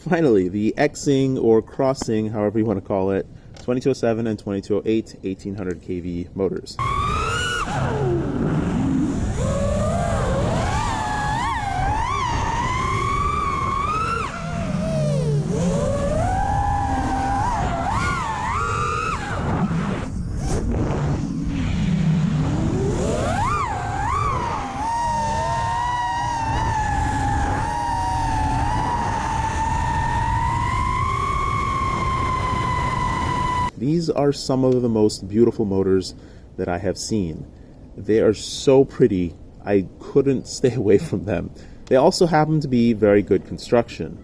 finally, the Xing or Ssing, however you want to call it, 2207 and 2208 1800 kV motors. These are some of the most beautiful motors that I have seen. They are so pretty, I couldn't stay away from them. They also happen to be very good construction.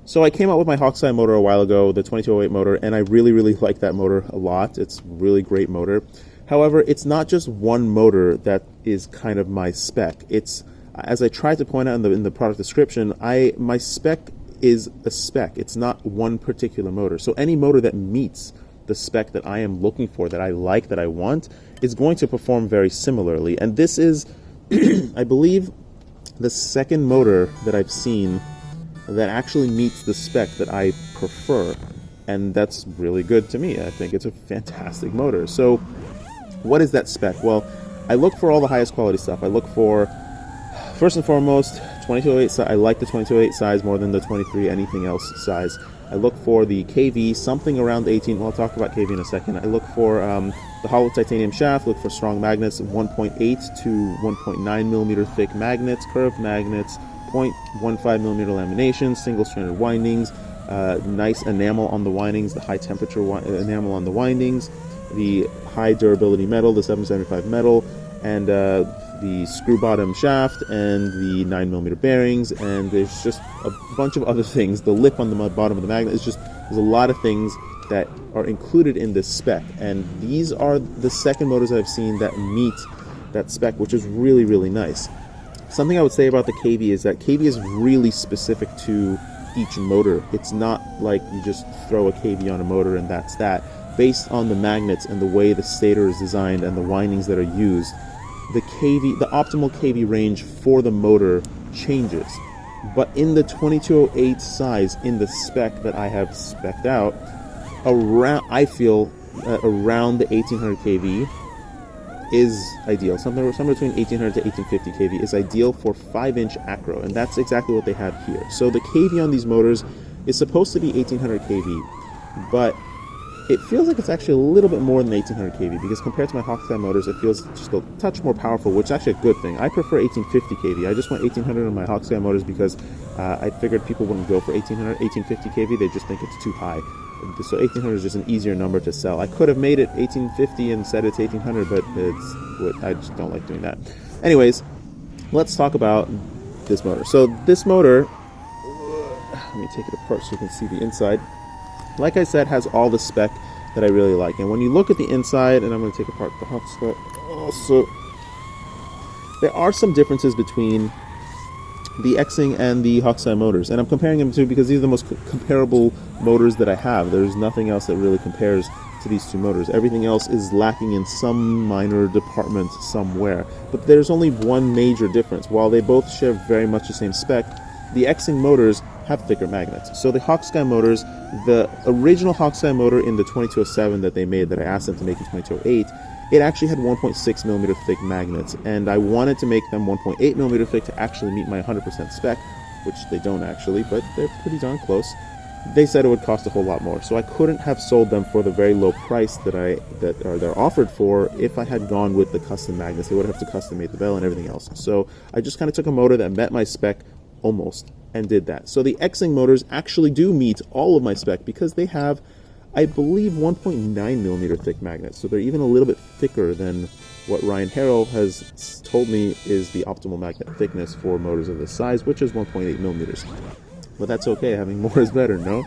So I came out with my Hawksky motor a while ago, the 2208 motor, and I really like that motor a lot. It's a really great motor. However, it's not just one motor that is kind of my spec. It's, as I tried to point out in the product description, my spec is a spec. It's not one particular motor. So any motor that meets the spec that I am looking for, that I like, that I want, is going to perform very similarly. And this is, I believe, the second motor that I've seen that actually meets the spec that I prefer. And that's really good to me. I think it's a fantastic motor. So what is that spec? Well, I look for all the highest quality stuff. I look for, first and foremost, 2208. I like the 2208 size more than the 23 anything else size. I look for the KV, something around 18. Well, I'll talk about KV in a second. I look for the hollow titanium shaft, look for strong magnets, 1.8 to 1.9 millimeter thick magnets, curved magnets, 0.15 millimeter laminations, single-stranded windings, nice enamel on the windings, the high temperature enamel on the windings, the high durability metal, the 775 metal, and the screw bottom shaft, and the 9mm bearings, and there's just a bunch of other things. The lip on the bottom of the magnet is just, there's a lot of things that are included in this spec, and these are the second motors I've seen that meet that spec, which is really nice. Something I would say about the KV is that KV is really specific to each motor. It's not like you just throw a KV on a motor and that's that. Based on the magnets and the way the stator is designed and the windings that are used, the optimal KV range for the motor changes. But in the 2208 size, in the spec that I have spec'd out, I feel around the 1800 kV is ideal. Somewhere between 1800 to 1850 kV is ideal for 5-inch acro, and that's exactly what they have here. So the kV on these motors is supposed to be 1800 kV, but it feels like it's actually a little bit more than 1800 kV, because compared to my Hawksky motors, it feels just a touch more powerful, which is actually a good thing. I prefer 1850 kV. I just went 1800 on my Hawksky motors because I figured people wouldn't go for 1850 kV. They just think it's too high. So 1800 is just an easier number to sell. I could have made it 1850 and said it's 1800, but I just don't like doing that. Anyways, let's talk about this motor. So this motor, let me take it apart so you can see the inside. Like I said, has all the spec that I really like. And when you look at the inside, and I'm going to take apart the Hawksky also, there are some differences between the Xing and the Hawksky motors. And I'm comparing them to because these are the most comparable motors that I have. There's nothing else that really compares to these two motors. Everything else is lacking in some minor department somewhere. But there's only one major difference. While they both share very much the same spec, the Xing motors have thicker magnets. So the Hawksky motors, the original Hawksky motor in the 2207 that they made, that I asked them to make in 2208, it actually had 1.6 millimeter thick magnets, and I wanted to make them 1.8 millimeter thick to actually meet my 100% spec, which they don't actually, but they're pretty darn close. They said it would cost a whole lot more, so I couldn't have sold them for the very low price that they're offered for if I had gone with the custom magnets. They would have to custom make the bell and everything else. So I just kind of took a motor that met my spec almost and did that. So the Xing motors actually do meet all of my spec because they have, I believe, 1.9 millimeter thick magnets. So they're even a little bit thicker than what Ryan Harrell has told me is the optimal magnet thickness for motors of this size, which is 1.8 millimeters. But that's okay, having more is better, no?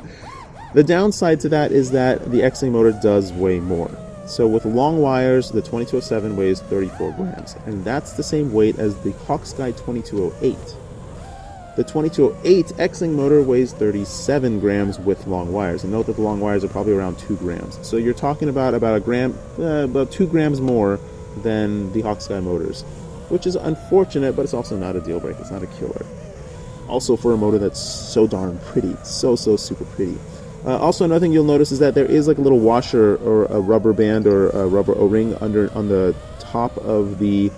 The downside to that is that the Xing motor does weigh more. So with long wires, the 2207 weighs 34 grams, and that's the same weight as the Hawksky 2208. The 2208 Xing motor weighs 37 grams with long wires, and note that the long wires are probably around 2 grams. So you're talking about about 2 grams more than the Hawksky motors, which is unfortunate, but it's also not a deal breaker. It's not a killer. also for a motor that's so darn pretty, so super pretty. Also, another thing you'll notice is that there is like a little washer or a rubber band or a rubber O-ring on the top of the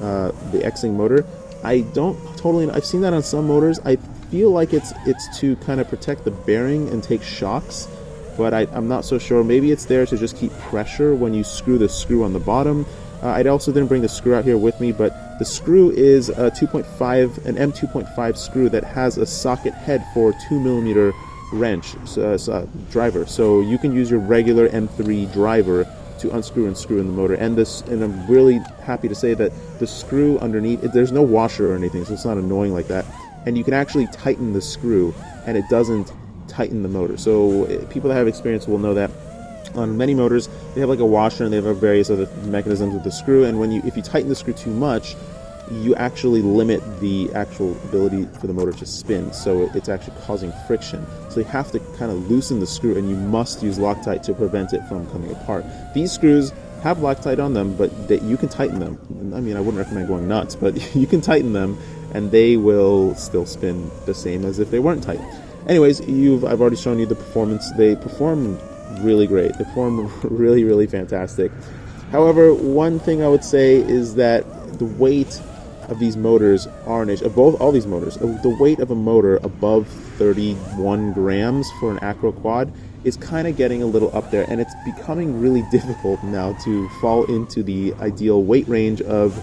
Xing motor. I don't totally know. I've seen that on some motors. I feel like it's to kind of protect the bearing and take shocks, but I'm not so sure. Maybe it's there to just keep pressure when you screw the screw on the bottom. I also didn't bring the screw out here with me, but the screw is a 2.5, an M2.5 screw that has a socket head for 2mm wrench driver. So you can use your regular M3 driver to unscrew and screw in the motor. And I'm really happy to say that the screw underneath, there's no washer or anything, so it's not annoying like that. And you can actually tighten the screw, and it doesn't tighten the motor. So people that have experience will know that on many motors they have like a washer and they have various other mechanisms with the screw, and if you tighten the screw too much, you actually limit the actual ability for the motor to spin, so it's actually causing friction. So you have to kind of loosen the screw, and you must use Loctite to prevent it from coming apart. These screws have Loctite on them, but you can tighten them. I mean, I wouldn't recommend going nuts, but you can tighten them and they will still spin the same as if they weren't tight. Anyways, I've already shown you the performance. They perform really great. They perform really fantastic. However, one thing I would say is that the weight of these motors are an issue. All these motors, the weight of a motor above 31 grams for an acro quad is kind of getting a little up there, and it's becoming really difficult now to fall into the ideal weight range of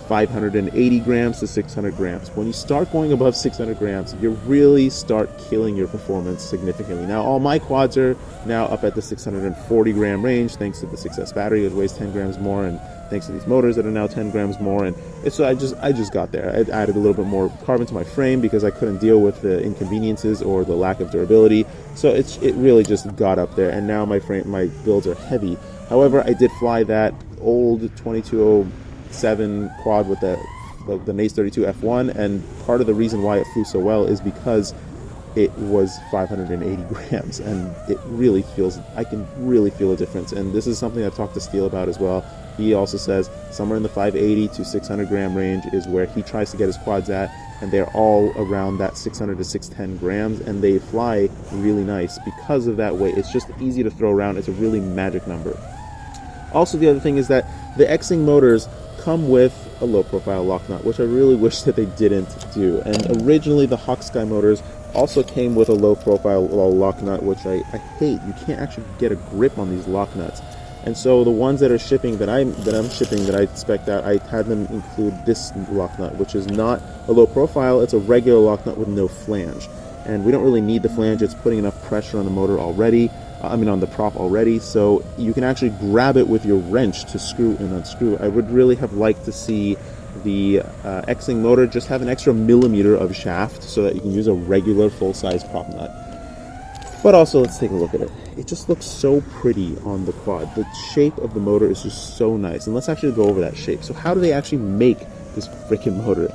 580 grams to 600 grams. When you start going above 600 grams, you really start killing your performance significantly. Now, all my quads are now up at the 640 gram range, thanks to the 6S battery, it weighs 10 grams more, and thanks to these motors that are now 10 grams more. And so I just got there. I added a little bit more carbon to my frame because I couldn't deal with the inconveniences or the lack of durability. So it really just got up there, and now my builds are heavy. However, I did fly that old 2207 quad with the NACE 32 F1, and part of the reason why it flew so well is because it was 580 grams, and I can really feel a difference. And this is something I've talked to Steele about as well. He also says somewhere in the 580 to 600 gram range is where he tries to get his quads at, and they're all around that 600 to 610 grams, and they fly really nice because of that weight. It's just easy to throw around. It's a really magic number. Also, the other thing is that the Xing motors come with a low profile lock nut, which I really wish that they didn't do. And originally the Hawksky motors also came with a low profile lock nut, which I hate. You can't actually get a grip on these lock nuts. And so the ones that are shipping, that I'm shipping, that I spec'd out, I had them include this lock nut, which is not a low profile, it's a regular lock nut with no flange. And we don't really need the flange, it's putting enough pressure on the motor already, on the prop already, so you can actually grab it with your wrench to screw and unscrew. I would really have liked to see the Xing motor just have an extra millimeter of shaft so that you can use a regular full-size prop nut. But also, let's take a look at it. It just looks so pretty on the quad. The shape of the motor is just so nice. And let's actually go over that shape. So how do they actually make this freaking motor?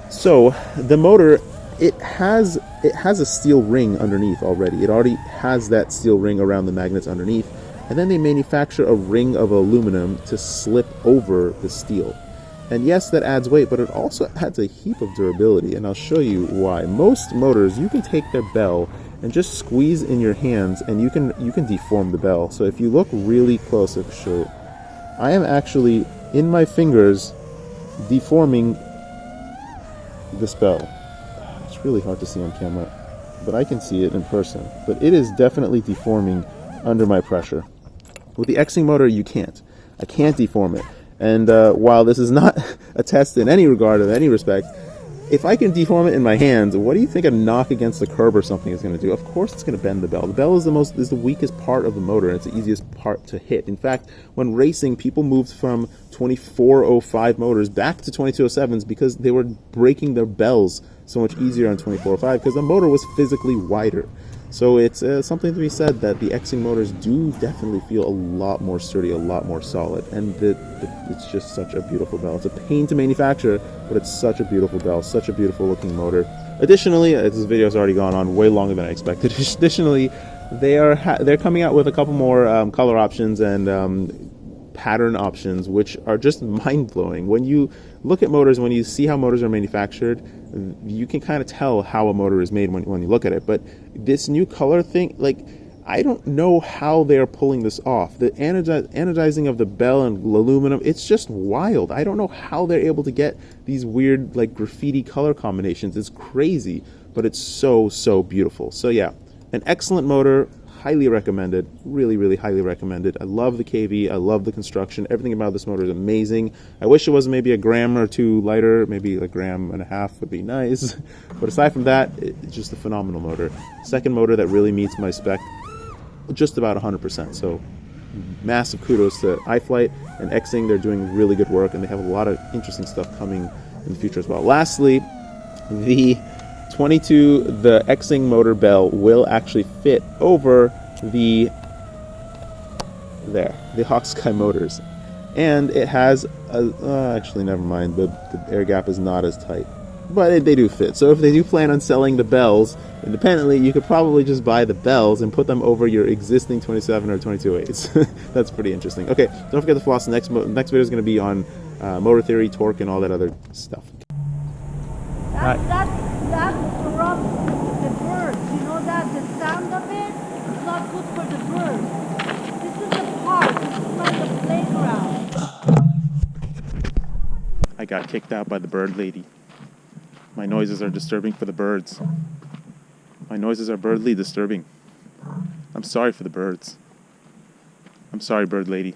So the motor, it has a steel ring underneath already. It already has that steel ring around the magnets underneath. And then they manufacture a ring of aluminum to slip over the steel. And yes, that adds weight, but it also adds a heap of durability. And I'll show you why. Most motors, you can take their bell and just squeeze in your hands, and you can deform the bell. So if you look really close, I'll show you. I am actually, in my fingers, deforming this bell. It's really hard to see on camera, but I can see it in person. But it is definitely deforming under my pressure. With the Xing motor, you can't. I can't deform it. And while this is not a test in any regard, in any respect, if I can deform it in my hands, what do you think a knock against the curb or something is going to do? Of course it's going to bend the bell. The bell is the weakest part of the motor, and it's the easiest part to hit. In fact, when racing, people moved from 2405 motors back to 2207s because they were breaking their bells so much easier on 2405 because the motor was physically wider. So it's something to be said that the Xing motors do definitely feel a lot more sturdy, a lot more solid, and it's just such a beautiful bell. It's a pain to manufacture, but it's such a beautiful bell, such a beautiful looking motor. Additionally, this video has already gone on way longer than I expected. Additionally, they're coming out with a couple more color options and pattern options, which are just mind-blowing. When you look at motors, when you see how motors are manufactured, you can kind of tell how a motor is made when you look at it. But this new color thing, like, I don't know how they're pulling this off. The anodizing of the bell and aluminum, it's just wild. I don't know how they're able to get these weird, like, graffiti color combinations. It's crazy, but it's so, so beautiful. So yeah, an excellent motor. Highly recommended. Really, really highly recommended. I love the KV. I love the construction. Everything about this motor is amazing. I wish it was maybe a gram or two lighter. Maybe a gram and a half would be nice. But aside from that, it's just a phenomenal motor. Second motor that really meets my spec, just about 100%. So massive kudos to iFlight and Xing. They're doing really good work, and they have a lot of interesting stuff coming in the future as well. Lastly, the Xing motor bell will actually fit over the Hawksky motors, and it has actually, never mind, the air gap is not as tight, but they do fit. So if they do plan on selling the bells independently, you could probably just buy the bells and put them over your existing 27 or 22.8s. That's pretty interesting. Okay, don't forget to floss. The next video is going to be on motor theory, torque, and all that other stuff. That corrupts the birds. You know that the sound of it is not good for the birds. This is the park. This is not the playground. I got kicked out by the bird lady. My noises are disturbing for the birds. My noises are birdly disturbing. I'm sorry for the birds. I'm sorry, bird lady.